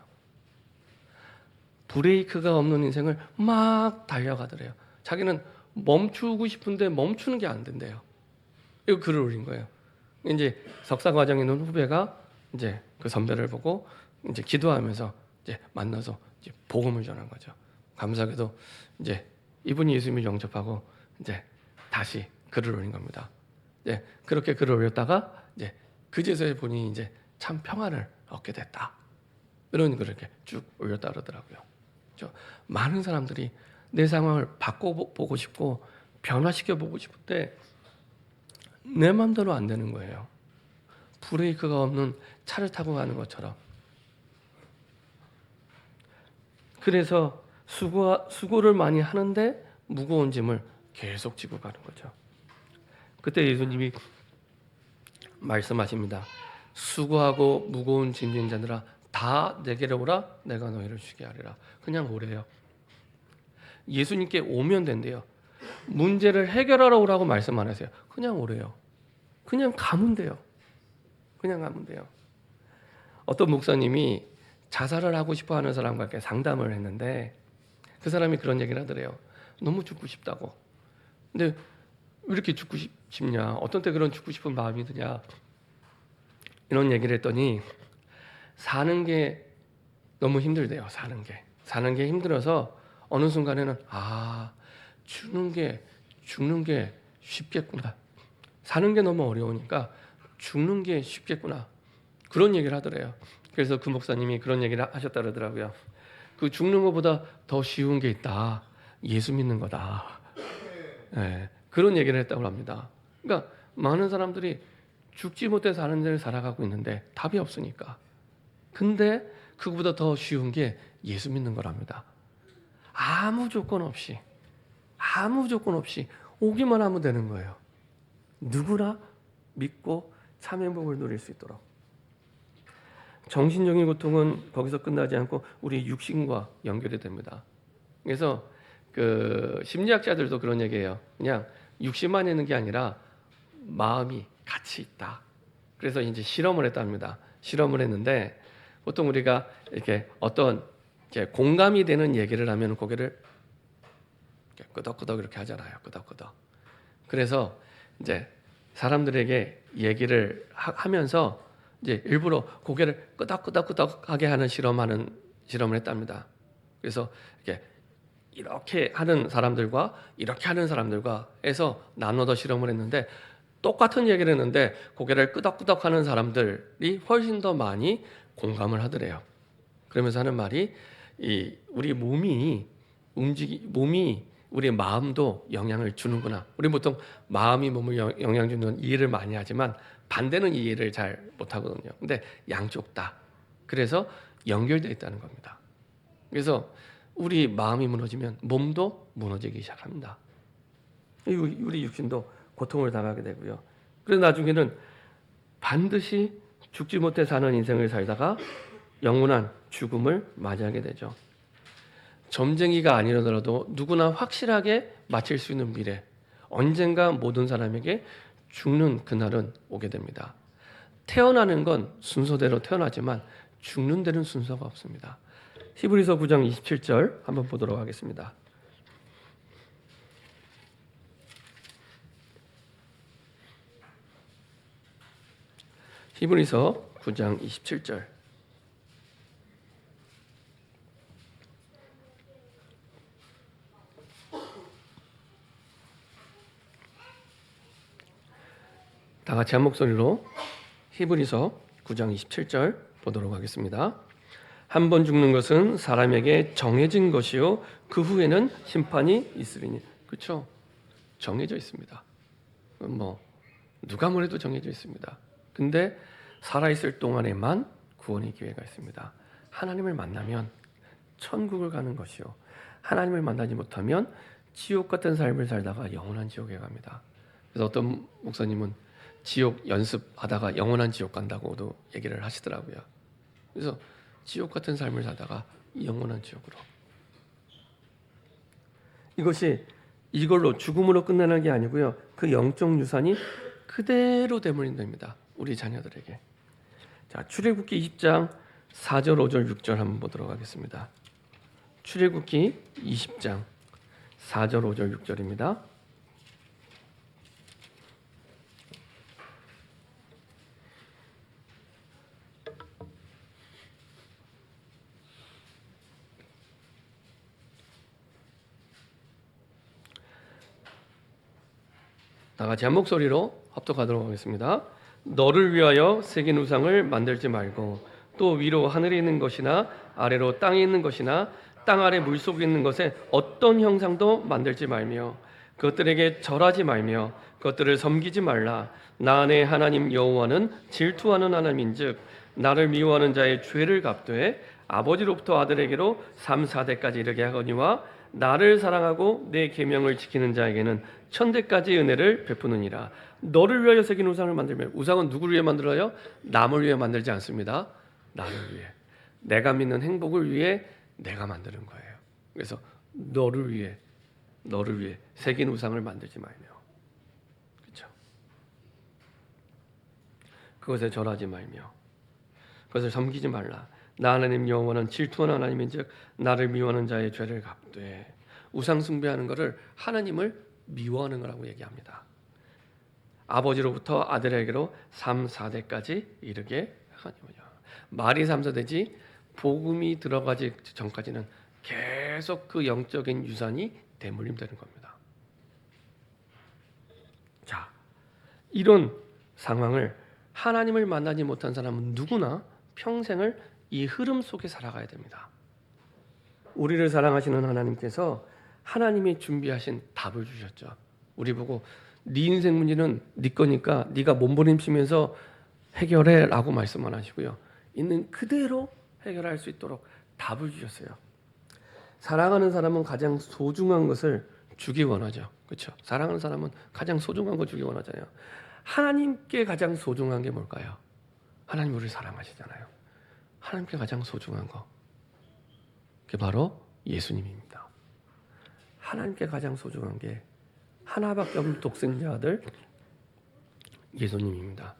브레이크가 없는 인생을 막 달려가더래요. 자기는 멈추고 싶은데 멈추는 게 안 된대요. 이거 글을 올린 거예요. 이제 석사 과정에 있는 후배가 이제 그 선배를 보고 이제 기도하면서 이제 만나서 이제 복음을 전한 거죠. 감사하게도 이제 이분이 예수님을 영접하고 이제 다시 글을 올린 겁니다. 이제 그렇게 글을 올렸다가 이제 그제서야 본인이 이제 참 평안을 얻게 됐다. 이런 글을 이렇게 쭉 올렸다 그러더라고요. 많은 사람들이 내 상황을 바꿔보고 싶고 변화시켜보고 싶을 때 내 마음대로 안 되는 거예요. 브레이크가 없는 차를 타고 가는 것처럼. 그래서 수고를 많이 하는데 무거운 짐을 계속 지고 가는 거죠. 그때 예수님이 말씀하십니다. 수고하고 무거운 짐진 자들아 다 내게로 오라, 내가 너희를 쉬게 하리라. 그냥 오래요. 예수님께 오면 된대요. 문제를 해결하러 오라고 말씀 안 하세요. 그냥 오래요. 그냥 가면 돼요. 그냥 가면 돼요. 어떤 목사님이 자살을 하고 싶어 하는 사람과 이렇게 상담을 했는데 그 사람이 그런 얘기를 하더래요. 너무 죽고 싶다고. 근데 왜 이렇게 죽고 싶냐? 어떤 때 그런 죽고 싶은 마음이 드냐? 이런 얘기를 했더니 사는 게 너무 힘들대요. 사는 게 힘들어서 어느 순간에는 죽는 게 쉽겠구나. 사는 게 너무 어려우니까 죽는 게 쉽겠구나. 그런 얘기를 하더래요. 그래서 그 목사님이 그런 얘기를 하셨다 그러더라고요. 그 죽는 것보다 더 쉬운 게 있다. 예수 믿는 거다. 네, 그런 얘기를 했다고 합니다. 그러니까 많은 사람들이 죽지 못해 사는 데를 살아가고 있는데 답이 없으니까. 근데 그거보다 더 쉬운 게 예수 믿는 거랍니다. 아무 조건 없이 오기만 하면 되는 거예요. 누구나 믿고 참의 복을 누릴 수 있도록. 정신적인 고통은 거기서 끝나지 않고 우리 육신과 연결이 됩니다. 그래서 심리학자들도 그런 얘기해요. 그냥 육신만 있는 게 아니라 마음이 같이 있다. 그래서 이제 실험을 했답니다. 실험을 했는데 보통 우리가 이렇게 어떤 이제 공감이 되는 얘기를 하면 고개를 끄덕끄덕 이렇게 하잖아요. 끄덕끄덕. 그래서 이제 사람들에게 얘기를 하면서 이제 일부러 고개를 끄덕끄덕끄덕하게 하는 실험을 했답니다. 그래서 이렇게 하는 사람들과 이렇게 하는 사람들과 해서 나눠서 실험을 했는데 똑같은 얘기를 했는데 고개를 끄덕끄덕하는 사람들이 훨씬 더 많이 공감을 하더래요. 그러면서 하는 말이 우리 몸이 우리 마음도 영향을 주는구나. 우리 보통 마음이 몸을 영향 주는 이해를 많이 하지만 반대는 이해를 잘 못하거든요. 근데 양쪽 다. 그래서 연결되어 있다는 겁니다. 그래서 우리 마음이 무너지면 몸도 무너지기 시작합니다. 우리 육신도 고통을 당하게 되고요. 그래서 나중에는 반드시 죽지 못해 사는 인생을 살다가 영원한 죽음을 맞이하게 되죠. 점쟁이가 아니더라도 누구나 확실하게 맞힐 수 있는 미래, 언젠가 모든 사람에게 죽는 그날은 오게 됩니다. 태어나는 건 순서대로 태어나지만 죽는 데는 순서가 없습니다. 히브리서 9장 27절 한번 보도록 하겠습니다. 히브리서 9장 27절. 다 같이 한 목소리로 히브리서 9장 27절 보도록 하겠습니다. 한 번 죽는 것은 사람에게 정해진 것이요 그 후에는 심판이 있으리니. 그렇죠? 정해져 있습니다. 누가 뭐래도 정해져 있습니다. 근데 살아있을 동안에만 구원의 기회가 있습니다. 하나님을 만나면 천국을 가는 것이요 하나님을 만나지 못하면 지옥 같은 삶을 살다가 영원한 지옥에 갑니다. 그래서 어떤 목사님은 지옥 연습하다가 영원한 지옥 간다고도 얘기를 하시더라고요. 그래서 지옥 같은 삶을 살다가 영원한 지옥으로. 이것이 이걸로 죽음으로 끝나는 게 아니고요. 그 영적 유산이 그대로 되물린답니다. 우리 자녀들에게. 자, 출애굽기 20장 4절, 5절, 6절 한번 보도록 하겠습니다. 출애굽기 20장 4절, 5절, 6절입니다. 다 같이 한 목소리로 합독하도록 하겠습니다. 너를 위하여 새긴 우상을 만들지 말고 또 위로 하늘에 있는 것이나 아래로 땅에 있는 것이나 땅 아래 물속에 있는 것에 어떤 형상도 만들지 말며 그것들에게 절하지 말며 그것들을 섬기지 말라. 나 내 하나님 여호와는 질투하는 하나님인즉 나를 미워하는 자의 죄를 갚되 아버지로부터 아들에게로 3, 4대까지 이르게 하거니와 나를 사랑하고 내 계명을 지키는 자에게는 천대까지 은혜를 베푸느니라. 너를 위하여 새긴 우상을 만들면, 우상은 누구를 위해 만들어요? 남을 위해 만들지 않습니다. 나를 위해, 내가 믿는 행복을 위해 내가 만드는 거예요. 그래서 너를 위해 새긴 우상을 만들지 말며, 그렇죠? 그것에 절하지 말며 그것을 섬기지 말라. 나 하나님 여호와는 질투하는 하나님인즉 나를 미워하는 자의 죄를 갚되. 우상 숭배하는 것을 하나님을 미워하는 거라고 얘기합니다. 아버지로부터 아들에게로 3, 4대까지 이르게 하거니와. 말이 3, 4대지 복음이 들어가기 전까지는 계속 그 영적인 유산이 대물림되는 겁니다. 자, 이런 상황을 하나님을 만나지 못한 사람은 누구나 평생을 이 흐름 속에 살아가야 됩니다. 우리를 사랑하시는 하나님께서 하나님이 준비하신 답을 주셨죠. 우리 보고 네 인생 문제는 네 거니까 네가 몸부림치면서 해결해 라고 말씀 안 하시고요. 있는 그대로 해결할 수 있도록 답을 주셨어요. 사랑하는 사람은 가장 소중한 것을 주기 원하죠. 그렇죠? 사랑하는 사람은 가장 소중한 거 주기 원하잖아요. 하나님께 가장 소중한 게 뭘까요? 하나님 우리를 사랑하시잖아요. 하나님께 가장 소중한 거, 그게 바로 예수님입니다. 하나님께 가장 소중한 게 하나밖에 없는 독생자 아들 예수님입니다.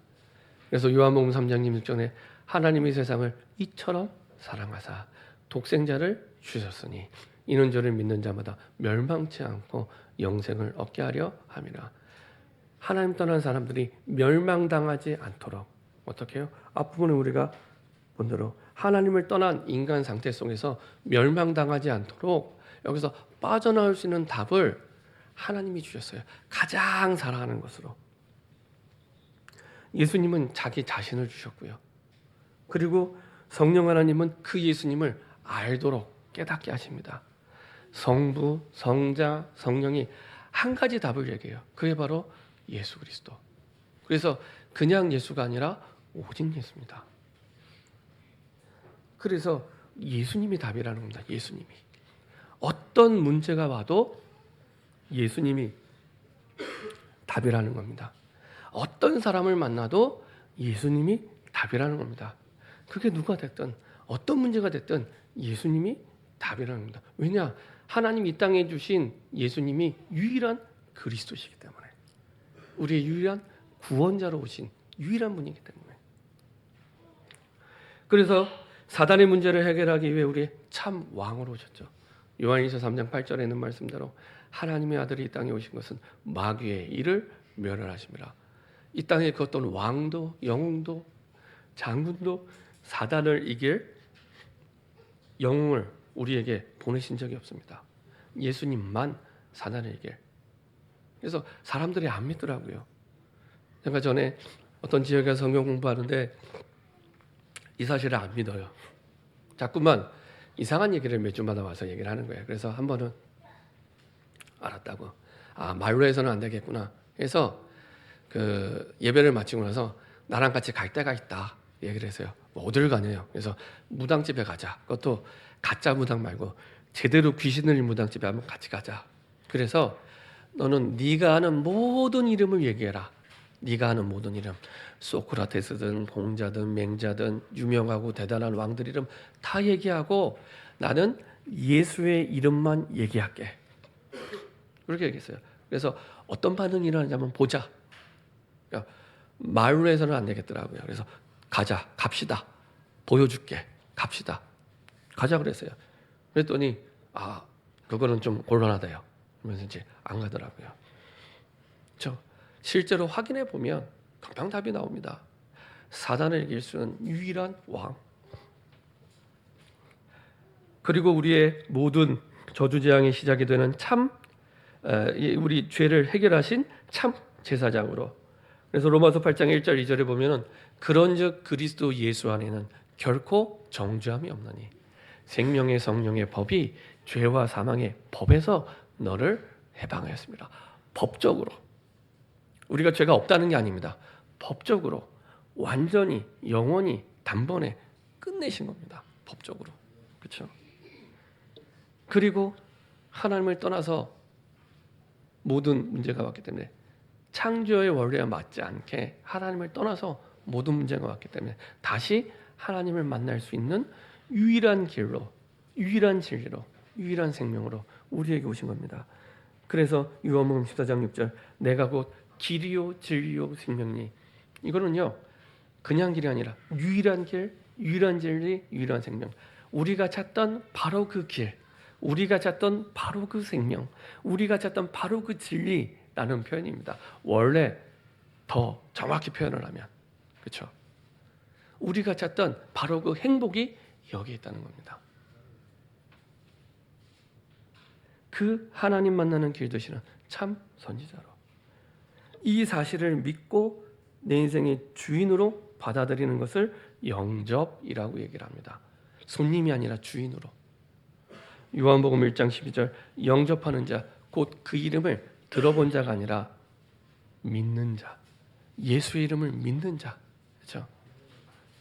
그래서 요한복음 3장 6절에 하나님이 세상을 이처럼 사랑하사 독생자를 주셨으니 이는 저를 믿는 자마다 멸망치 않고 영생을 얻게 하려 함이라. 하나님 떠난 사람들이 멸망당하지 않도록 어떻게 해요? 앞부분에 우리가 본 대로 하나님을 떠난 인간 상태 속에서 멸망당하지 않도록 여기서 빠져나올 수 있는 답을 하나님이 주셨어요. 가장 사랑하는 것으로. 예수님은 자기 자신을 주셨고요. 그리고 성령 하나님은 그 예수님을 알도록 깨닫게 하십니다. 성부, 성자, 성령이 한 가지 답을 얘기해요. 그게 바로 예수 그리스도. 그래서 그냥 예수가 아니라 오직 예수입니다. 그래서 예수님이 답이라는 겁니다. 예수님이. 어떤 문제가 와도 예수님이 답이라는 겁니다. 어떤 사람을 만나도 예수님이 답이라는 겁니다. 그게 누가 됐든 어떤 문제가 됐든 예수님이 답이라는 겁니다. 왜냐? 하나님 이 땅에 주신 예수님이 유일한 그리스도시기 때문에, 우리의 유일한 구원자로 오신 유일한 분이기 때문에. 그래서 사단의 문제를 해결하기 위해 우리의 참 왕으로 오셨죠. 요한일서 3장 8절에 있는 말씀대로 하나님의 아들이 이 땅에 오신 것은 마귀의 일을 멸하심이라. 이 땅에 그 어떤 왕도 영웅도 장군도 사단을 이길 영웅을 우리에게 보내신 적이 없습니다. 예수님만 사단을 이길. 그래서 사람들이 안 믿더라고요. 제가 전에 어떤 지역에 성경 공부하는데 이 사실을 안 믿어요. 자꾸만 이상한 얘기를 몇 주마다 와서 얘기를 하는 거예요. 그래서 한 번은 알았다고. 아, 말로 해서는 안 되겠구나. 그래서 그 예배를 마치고 나서 나랑 같이 갈 데가 있다 얘기를 했어요. 뭐 어딜 가냐요. 그래서 무당집에 가자. 그것도 가짜 무당 말고 제대로 귀신 들린 무당집에 한번 같이 가자. 그래서 너는 네가 아는 모든 이름을 얘기해라. 네가 아는 모든 이름. 소크라테스든 공자든 맹자든 유명하고 대단한 왕들 이름 다 얘기하고 나는 예수의 이름만 얘기할게. 그렇게 얘기했어요. 그래서 어떤 반응이 일어나는지 한번 보자. 그러니까 말로 해서는 안 되겠더라고요. 그래서 가자, 갑시다. 보여줄게. 갑시다. 가자 그랬어요. 그랬더니 아, 그거는 좀 곤란하다요. 그러면서 이제 안 가더라고요. 그렇죠? 실제로 확인해 보면 금방 답이 나옵니다. 사단을 이길 수 있는 유일한 왕. 그리고 우리의 모든 저주재앙의 시작이 되는 참 우리 죄를 해결하신 참 제사장으로. 그래서 로마서 8장 1절 2절에 보면은 그런즉 그리스도 예수 안에는 결코 정죄함이 없나니 생명의 성령의 법이 죄와 사망의 법에서 너를 해방하였습니다. 법적으로. 우리가 죄가 없다는 게 아닙니다. 법적으로 완전히 영원히 단번에 끝내신 겁니다. 법적으로. 그렇죠? 그리고 하나님을 떠나서 모든 문제가 왔기 때문에 창조의 원리와 맞지 않게 하나님을 떠나서 모든 문제가 왔기 때문에 다시 하나님을 만날 수 있는 유일한 길로, 유일한 진리로, 유일한 생명으로 우리에게 오신 겁니다. 그래서 요한복음 14장 6절 내가 곧 길이요 진리요 생명이니 이거는요 그냥 길이 아니라 유일한 길, 유일한 진리, 유일한 생명. 우리가 찾던 바로 그 길, 우리가 찾던 바로 그 생명, 우리가 찾던 바로 그 진리라는 표현입니다. 원래 더 정확히 표현을 하면 그렇죠? 우리가 찾던 바로 그 행복이 여기 있다는 겁니다. 그 하나님 만나는 길 되시는 참 선지자로 이 사실을 믿고 내 인생의 주인으로 받아들이는 것을 영접이라고 얘기를 합니다. 손님이 아니라 주인으로. 요한복음 1장 12절 영접하는 자 곧 그 이름을 들어본 자가 아니라 믿는 자. 예수의 이름을 믿는 자. 그렇죠?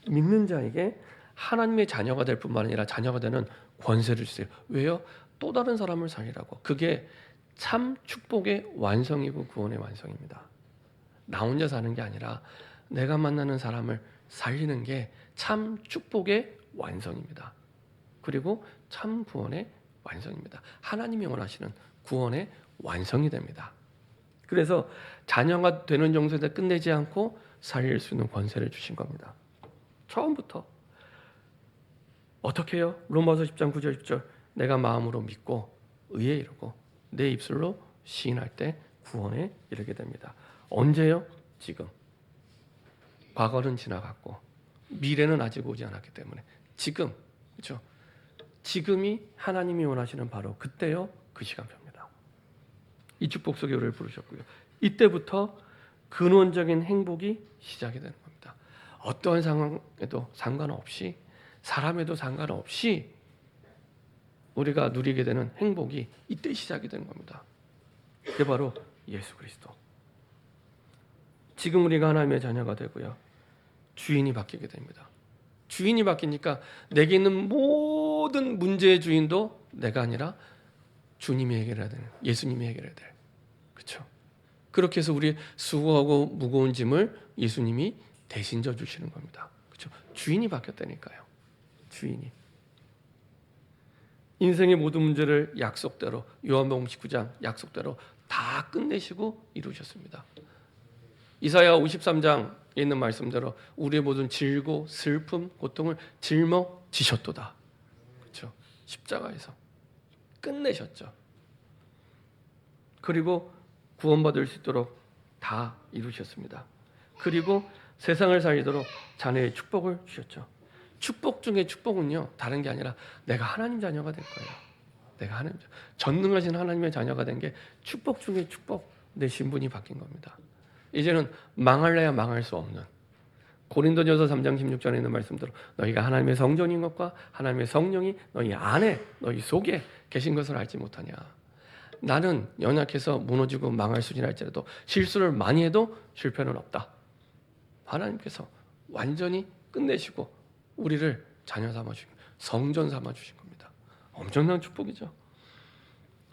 믿는 자에게 하나님의 자녀가 될 뿐만 아니라 자녀가 되는 권세를 주세요. 왜요? 또 다른 사람을 살리라고. 그게 참 축복의 완성이고 구원의 완성입니다. 나 혼자 사는 게 아니라 내가 만나는 사람을 살리는 게 참 축복의 완성입니다. 그리고 참 구원의 완성입니다. 하나님이 원하시는 구원의 완성이 됩니다. 그래서 자녀가 되는 정도에서 끝내지 않고 살릴 수 있는 권세를 주신 겁니다. 처음부터. 어떻게 해요? 로마서 10장 9절 10절 내가 마음으로 믿고 의에 이르고 내 입술로 시인할 때 구원에 이르게 됩니다. 언제요? 지금. 과거는 지나갔고 미래는 아직 오지 않았기 때문에 지금, 그렇죠? 지금이 하나님이 원하시는 바로 그때요, 그 시간표입니다. 이 축복 속에 우리를 부르셨고요. 이때부터 근원적인 행복이 시작이 되는 겁니다. 어떠한 상황에도 상관없이, 사람에도 상관없이 우리가 누리게 되는 행복이 이때 시작이 되는 겁니다. 그게 바로 예수 그리스도. 지금 우리가 하나님의 자녀가 되고요, 주인이 바뀌게 됩니다. 주인이 바뀌니까 내게 있는 모든 문제의 주인도 내가 아니라 주님이 해결해야 되는, 예수님이 해결해야 될. 그렇죠? 그렇게 해서 우리 수고하고 무거운 짐을 예수님이 대신 져 주시는 겁니다. 그렇죠? 주인이 바뀌었다니까요. 주인이. 인생의 모든 문제를 약속대로, 요한복음 19장 약속대로 다 끝내시고 이루셨습니다. 이사야 53장에 있는 말씀대로 우리의 모든 질고 슬픔, 고통을 짊어지셨도다. 그렇죠? 십자가에서 끝내셨죠. 그리고 구원받을 수 있도록 다 이루셨습니다. 그리고 세상을 살리도록 자녀의 축복을 주셨죠. 축복 중에 축복은요, 다른 게 아니라 내가 하나님 자녀가 될 거예요. 내가 하나님, 전능하신 하나님의 자녀가 된 게 축복 중에 축복, 내 신분이 바뀐 겁니다. 이제는 망할래야 망할 수 없는, 고린도전서 3장 16절에 있는 말씀대로 너희가 하나님의 성전인 것과 하나님의 성령이 너희 안에, 너희 속에 계신 것을 알지 못하냐. 나는 연약해서 무너지고 망할 수준 할지라도 실수를 많이 해도 실패는 없다. 하나님께서 완전히 끝내시고 우리를 자녀 삼아주신, 성전 삼아주신 겁니다. 엄청난 축복이죠.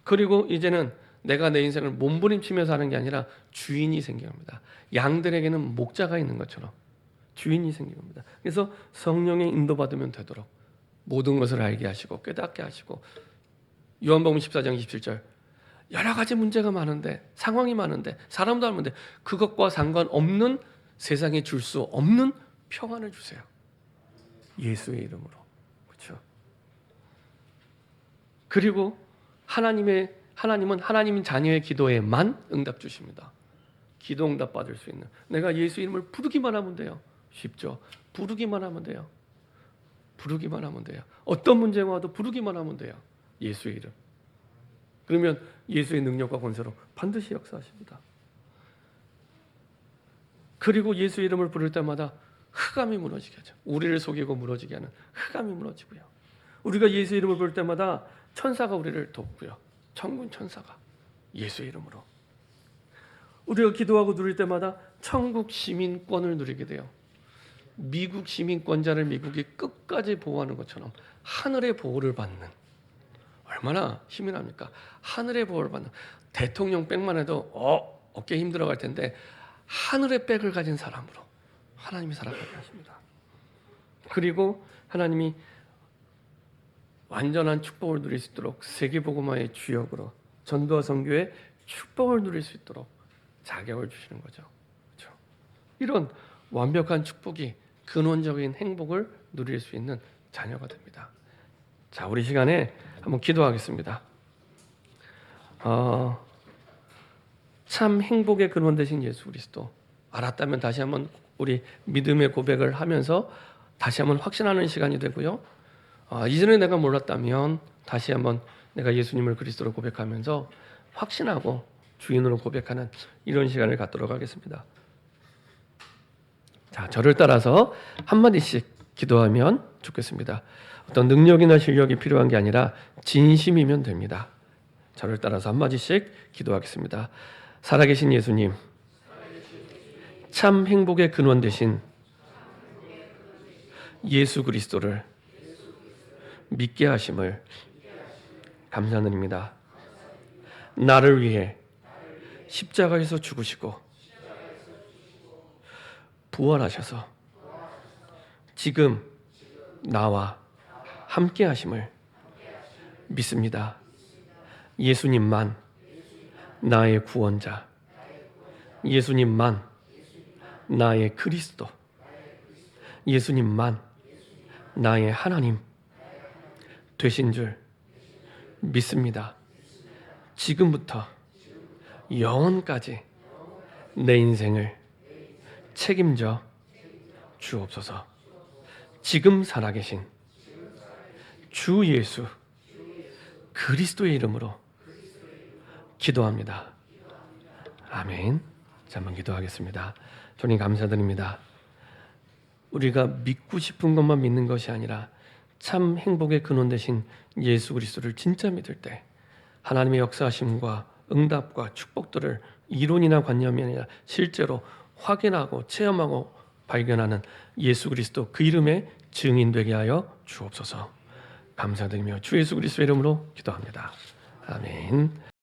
그리고 이제는 내가 내 인생을 몸부림치며 사는 게 아니라 주인이 생긴 겁니다. 양들에게는 목자가 있는 것처럼 주인이 생긴 겁니다. 그래서 성령의 인도받으면 되도록 모든 것을 알게 하시고 깨닫게 하시고, 요한복음 14장 27절, 여러 가지 문제가 많은데, 상황이 많은데, 사람도 많은데 그것과 상관없는, 세상에 줄 수 없는 평안을 주세요. 예수의 이름으로. 그렇죠? 그리고 하나님은 하나님 자녀의 기도에만 응답 주십니다. 기도 응답 받을 수 있는, 내가 예수 이름을 부르기만 하면 돼요. 쉽죠? 부르기만 하면 돼요. 부르기만 하면 돼요. 어떤 문제가 와도 부르기만 하면 돼요. 예수의 이름. 그러면 예수의 능력과 권세로 반드시 역사하십니다. 그리고 예수 이름을 부를 때마다 흑암이 무너지게 하죠. 우리를 속이고 무너지게 하는 흑암이 무너지고요. 우리가 예수 이름을 부를 때마다 천사가 우리를 돕고요. 천군 천사가 예수의 이름으로. 우리가 기도하고 누릴 때마다 천국 시민권을 누리게 돼요. 미국 시민권자를 미국이 끝까지 보호하는 것처럼 하늘의 보호를 받는, 얼마나 힘이 납니까? 하늘의 보호를 받는, 대통령 백만 해도 어깨 힘들어갈 텐데 하늘의 백을 가진 사람으로 하나님이 살아가게 하십니다. 그리고 하나님이 완전한 축복을 누릴 수 있도록 세계복음화의 주역으로 전도와 선교의 축복을 누릴 수 있도록 자격을 주시는 거죠. 그렇죠? 이런 완벽한 축복이 근원적인 행복을 누릴 수 있는 자녀가 됩니다. 자, 우리 시간에 한번 기도하겠습니다. 참 행복의 근원 되신 예수 그리스도 알았다면 다시 한번 우리 믿음의 고백을 하면서 다시 한번 확신하는 시간이 되고요. 이전에 내가 몰랐다면 다시 한번 내가 예수님을 그리스도로 고백하면서 확신하고 주인으로 고백하는 이런 시간을 갖도록 하겠습니다. 자, 저를 따라서 한마디씩 기도하면 좋겠습니다. 어떤 능력이나 실력이 필요한 게 아니라 진심이면 됩니다. 저를 따라서 한마디씩 기도하겠습니다. 살아계신 예수님, 참 행복의 근원 되신 예수 그리스도를 믿게 하심을 감사드립니다. 나를 위해 십자가에서 죽으시고 부활하셔서 지금 나와 함께 하심을 믿습니다. 예수님만 나의 구원자, 예수님만 나의 그리스도, 예수님만 나의 하나님 되신 줄 믿습니다. 지금부터 영원까지 내 인생을 책임져 주옵소서. 지금 살아계신 주 예수 그리스도의 이름으로 기도합니다. 아멘. 자, 한번 기도하겠습니다. 주님 감사드립니다. 우리가 믿고 싶은 것만 믿는 것이 아니라 참 행복의 근원 되신 예수 그리스도를 진짜 믿을 때 하나님의 역사하심과 응답과 축복들을 이론이나 관념이 아니라 실제로 확인하고 체험하고 발견하는 예수 그리스도 그 이름의 증인 되게 하여 주옵소서. 감사드리며 주 예수 그리스도의 이름으로 기도합니다. 아멘.